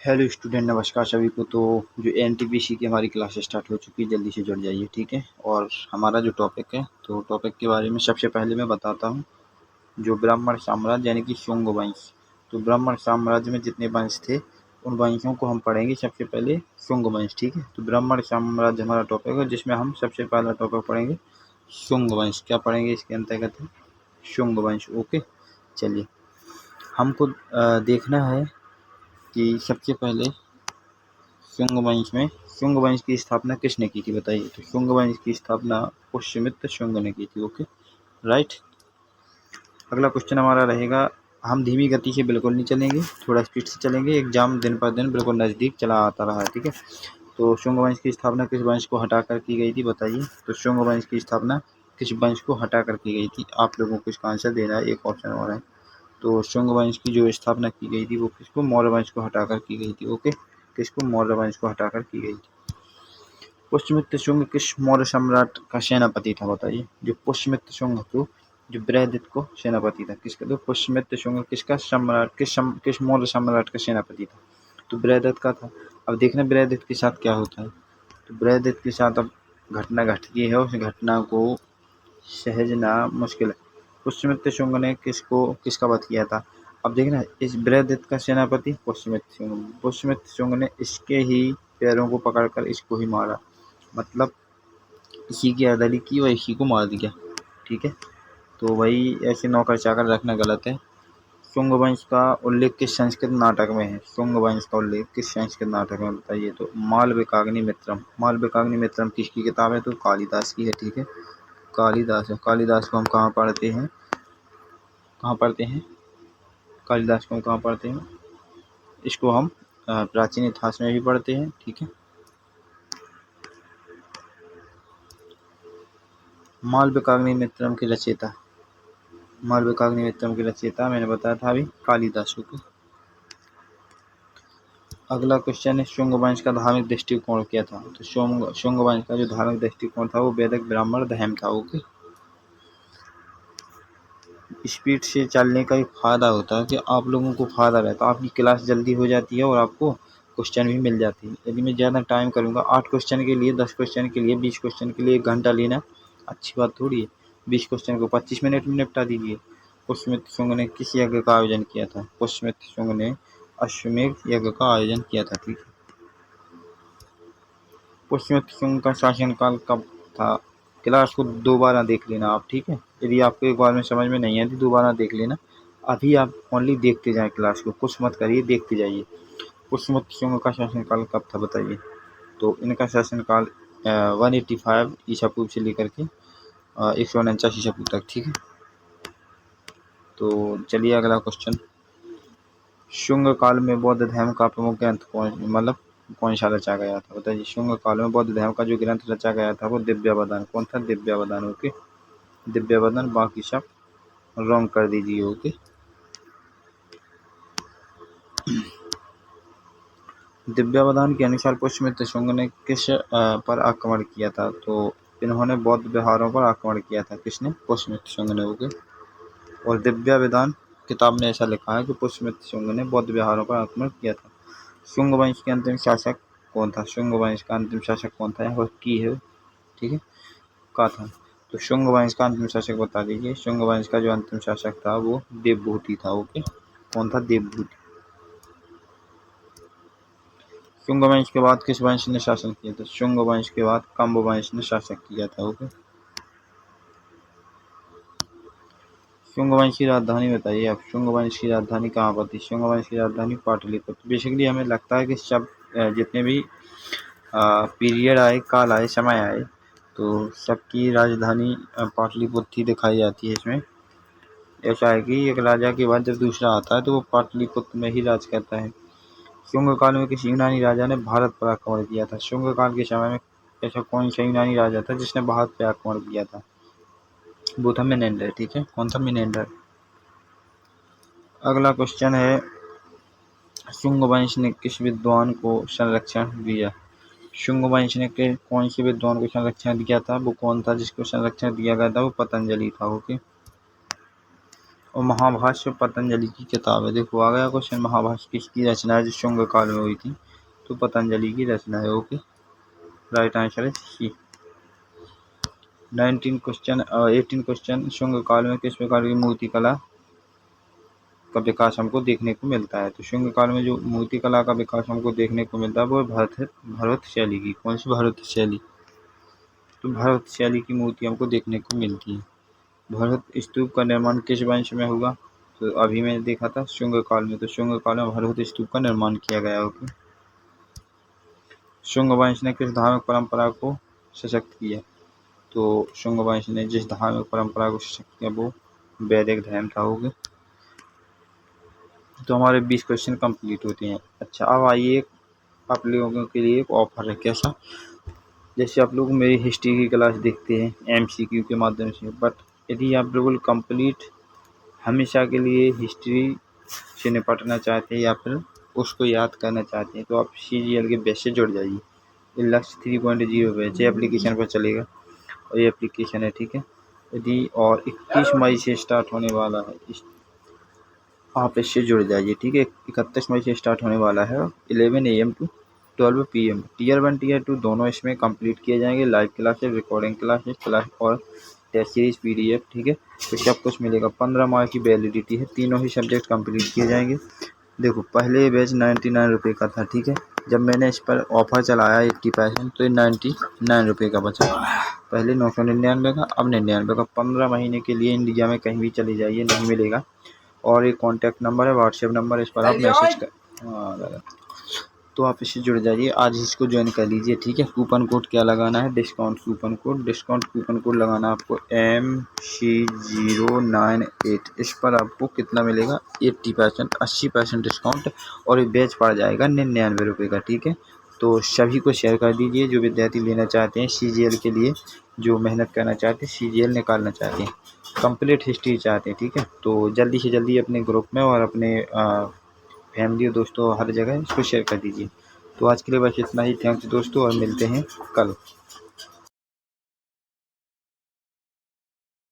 Hello student, नमस्कार सभी को। तो जो एनटीपीसी की हमारी क्लास स्टार्ट हो चुकी है, जल्दी से जुड़ जाइए, ठीक है। और हमारा जो टॉपिक है, तो टॉपिक के बारे में सबसे पहले मैं बताता हूँ। जो ब्राह्मण साम्राज्य यानी कि शुंग वंश, तो ब्राह्मण साम्राज्य में जितने वंश थे उन वंशों को हम पढ़ेंगे। सबसे पहले शुंग वंश, ठीक है। तो ब्राह्मण साम्राज्य हमारा टॉपिक है, जिसमें हम सबसे पहला टॉपिक पढ़ेंगे शुंग वंश। क्या पढ़ेंगे इसके अंतर्गत? शुंग वंश। ओके, चलिए हमको देखना है कि सबसे पहले शुंग वंश की स्थापना किसने की थी, बताइए। तो शुंग वंश की स्थापना पुष्यमित्र शुंग ने की थी। Okay, right. अगला क्वेश्चन हमारा रहेगा, हम धीमी गति से बिल्कुल नहीं चलेंगे, थोड़ा स्पीड से चलेंगे। एग्जाम दिन पर दिन बिल्कुल नज़दीक चला आता रहा है, ठीक है। तो शुंग वंश की स्थापना किस वंश को हटाकर की गई थी, बताइए। तो शुंग वंश की स्थापना किस वंश को हटाकर की गई थी? आप लोगों को इसका आंसर देना है, एक ऑप्शन और है। तो शुंग वंश की जो स्थापना की गई थी वो किसको? मौर्य वंश को हटाकर की गई थी। ओके, किसको? मौर्य वंश को हटाकर की गई थी। पुष्यमित्र शुंग किस मौर्य सम्राट का सेनापति था, बताइए। जो पुष्यमित्र शुंग तो जो बृहदित को सेनापति था, किसका? तो पुष्यमित्र शुंग किसका सम्राट, किस मौर्य सम्राट का सेनापति था? तो बृहदित का था। अब देखना बृहदित के साथ क्या होता है। तो बृहदित के साथ अब घटना घटती है, उस घटना को सहजना मुश्किल है। पुष्यमित्र शुंग ने किसका वध किया था? अब देखना, इस बृहदित का सेनापति पुष्यमित्र शुंग ने इसके ही पैरों को पकड़कर इसको ही मारा, मतलब इसी की आज़ादी की और इसी को मार दिया, ठीक है। तो वही ऐसे नौकर चाकर रखना गलत है। शुंग वंश का उल्लेख किस संस्कृत नाटक में है? शुंग वंश का उल्लेख किस संस्कृत नाटक में, बताइए। तो मालविकाग्नि मित्रम किसकी किताब है? तो कालिदास की है, ठीक है। कालिदास है। कालिदास को हम कहाँ पढ़ते हैं? कालिदास को हम कहाँ पढ़ते हैं? इसको हम प्राचीन इतिहास में भी पढ़ते हैं, ठीक है। मालविकाग्नि मित्रम के रचयिता मैंने बताया था अभी, कालिदास को। अगला क्वेश्चन है, शुंग वंश का धार्मिक दृष्टिकोण क्या था? तो शुंग वंश का जो धार्मिक दृष्टिकोण था वो वैदिक ब्राह्मण धर्म था। ओके, स्पीड से चलने का एक फ़ायदा होता है कि आप लोगों को फ़ायदा रहता है, आपकी क्लास जल्दी हो जाती है और आपको क्वेश्चन भी मिल जाती है। यदि मैं ज़्यादा टाइम करूँगा, 8 क्वेश्चन के लिए, 10 क्वेश्चन के लिए, 20 क्वेश्चन के लिए 1 घंटा लेना अच्छी बात थोड़ी है। 20 क्वेश्चन को 25 मिनट में निपटा दीजिए। पुष्यमित्र शुंग ने किस यज्ञ का आयोजन किया था? पुष्यमित्र शुंग ने अश्वमेध यज्ञ का आयोजन किया था, ठीक है। पुष्यमित्र शुंग का शासनकाल कब था? क्लास को दोबारा देख लेना आप, ठीक है। यदि आपको एक बार में समझ में नहीं आती, दोबारा देख लेना। अभी आप ओनली देखते जाएं क्लास को, कुछ मत करिए, देखते जाइए। पुष्यमित्र शुंग का शासनकाल कब था, बताइए। तो इनका शासनकाल 185 ईसा पूर्व से लेकर के 149 ईसा पूर्व तक, ठीक है। तो चलिए अगला क्वेश्चन, शुंग काल में बौद्ध धर्म का प्रमुख ग्रंथ कौन सा रचा गया था, बताइए। शुंग काल में बौद्ध धर्म का जो ग्रंथ रचा गया था वो दिव्यावदान। कौन था? दिव्यावदान। ओके, दिव्यावदान। बाकी सब रॉन्ग कर दीजिए। ओके, दिव्यावदान के अनुसार पुष्यमित्र शुंग ने किस पर आक्रमण किया था? तो इन्होंने बौद्ध विहारों पर आक्रमण किया था। किसने? पुष्यमित्र शुंग ने। ओके, और दिव्यावदान किताब में ऐसा लिखा है कि पुष्यमित्र शुंग ने बौद्ध विहारों पर आक्रमण किया था। शुंग वंश के अंतिम शासक कौन था? शुंग वंश का अंतिम शासक कौन था? यहाँ पर की है, ठीक है, का था। तो शुंग वंश का अंतिम शासक बता दीजिए। शुंग वंश का जो अंतिम शासक था वो देवभूति था। ओके, कौन था? देवभूति। शुंग वंश के बाद किस वंश ने शासन किया था? शुंग वंश के बाद कम्ब वंश ने शासन किया था। ओके, शुंग वंश की राजधानी बताइए आप। शुंग वंश की राजधानी कहाँ पर थी? शुंग वंश की राजधानी पाटलिपुत्र। बेसिकली हमें लगता है कि सब जितने भी पीरियड आए, काल आए, समय आए, तो सबकी राजधानी पाटलिपुत्र ही दिखाई जाती है। इसमें ऐसा है कि एक राजा के बाद जब दूसरा आता है तो वो पाटलिपुत्र में ही राज करता है। शुंग काल में किसी यूनानी राजा ने भारत पर आक्रमण किया था? शुंग काल के समय में ऐसा कौन सा यूनानी राजा था जिसने भारत पर आक्रमण किया था? वो था मिनेंडर, ठीक है। कौन था? मिनेंडर। अगला क्वेश्चन है, शुंग वंश ने किस विद्वान को संरक्षण दिया? शुंग वंश ने कौन से विद्वान को संरक्षण दिया था? वो कौन था जिसको संरक्षण दिया गया था? वो पतंजलि था। ओके, और महाभाष्य पतंजलि की किताब है। देखो आ गया क्वेश्चन, महाभाष्य किसकी रचना है जो शुंग काल में हुई थी, तो पतंजलि की रचना है। ओके, राइट आंसर है सी। 18 क्वेश्चन, शुंग काल में किस प्रकार की मूर्ति कला का विकास हमको देखने को मिलता है। तो शुंग काल में जो मूर्ति कला का विकास हमको देखने को मिलता है वो भरत शैली की। कौन सी भरत शैली, तो भरत शैली की मूर्ति हमको देखने को मिलती है। भरत स्तूप का निर्माण किस वंश में हुआ, तो अभी मैंने देखा था शुंग काल में, तो शुंग काल में भरत स्तूप का निर्माण किया गया। ओके, शुंग वंश ने किस धार्मिक परंपरा को सशक्त किया, तो शुंग वंश ने जिस धार्मिक परंपरा को सशक्त किया वो वैदिक धर्म था। ओके, तो हमारे 20 क्वेश्चन कंप्लीट होते हैं। अच्छा, अब आइए आप लोगों के लिए एक ऑफर है। कैसा, जैसे आप लोग मेरी हिस्ट्री की क्लास देखते हैं MCQ के माध्यम से, बट यदि आप बिल्कुल कंप्लीट हमेशा के लिए हिस्ट्री से निपटना चाहते हैं या फिर उसको याद करना चाहते हैं, तो आप CGL के बैच से जुड़ जाइए। ये लक्ष्य 3.0 बैच एप्लीकेशन पर चलेगा और ये एप्लीकेशन है, ठीक है। यदि और 31 मई से स्टार्ट होने वाला है, आप इससे जुड़ जाइए, ठीक है। 31 मई से स्टार्ट होने वाला है 11 AM to 12 PM। Tier 1 Tier 2 दोनों इसमें कंप्लीट किए जाएंगे। लाइव क्लासेस, रिकॉर्डिंग क्लास और टेस्ट सीरीज PDF, ठीक है। तो सब कुछ मिलेगा। 15 माह की वैलिडिटी है, तीनों ही सब्जेक्ट कंप्लीट किए जाएंगे। देखो पहले बैच 99 रुपये का था, ठीक है। जब मैंने इस पर ऑफर चलाया 80%, तो ये 99 रुपये का बचा। पहले 999 का, अब 99 का। 15 महीने के लिए इंडिया में कहीं भी चले जाइए नहीं मिलेगा। और एक कॉन्टैक्ट नंबर है, व्हाट्सएप नंबर, इस पर आप मैसेज कर, तो आप इससे जुड़ जाइए। आज इसको ज्वाइन कर लीजिए, ठीक है। कूपन कोड क्या लगाना है, डिस्काउंट कूपन कोड लगाना आपको MC098। इस पर आपको कितना मिलेगा, 80%, 80% डिस्काउंट, और ये बैच पड़ जाएगा 99 रुपये का, ठीक है। तो सभी को शेयर कर दीजिए जो विद्यार्थी लेना चाहते हैं CGL के लिए, जो मेहनत करना चाहते हैं, CGL निकालना चाहते हैं, कंप्लीट हिस्ट्री चाहते हैं, ठीक है। तो जल्दी से जल्दी अपने ग्रुप में और अपने फैमिली और दोस्तों हर जगह इसको शेयर कर दीजिए। तो आज के लिए बस इतना ही। थैंक्स दोस्तों, और मिलते हैं कल।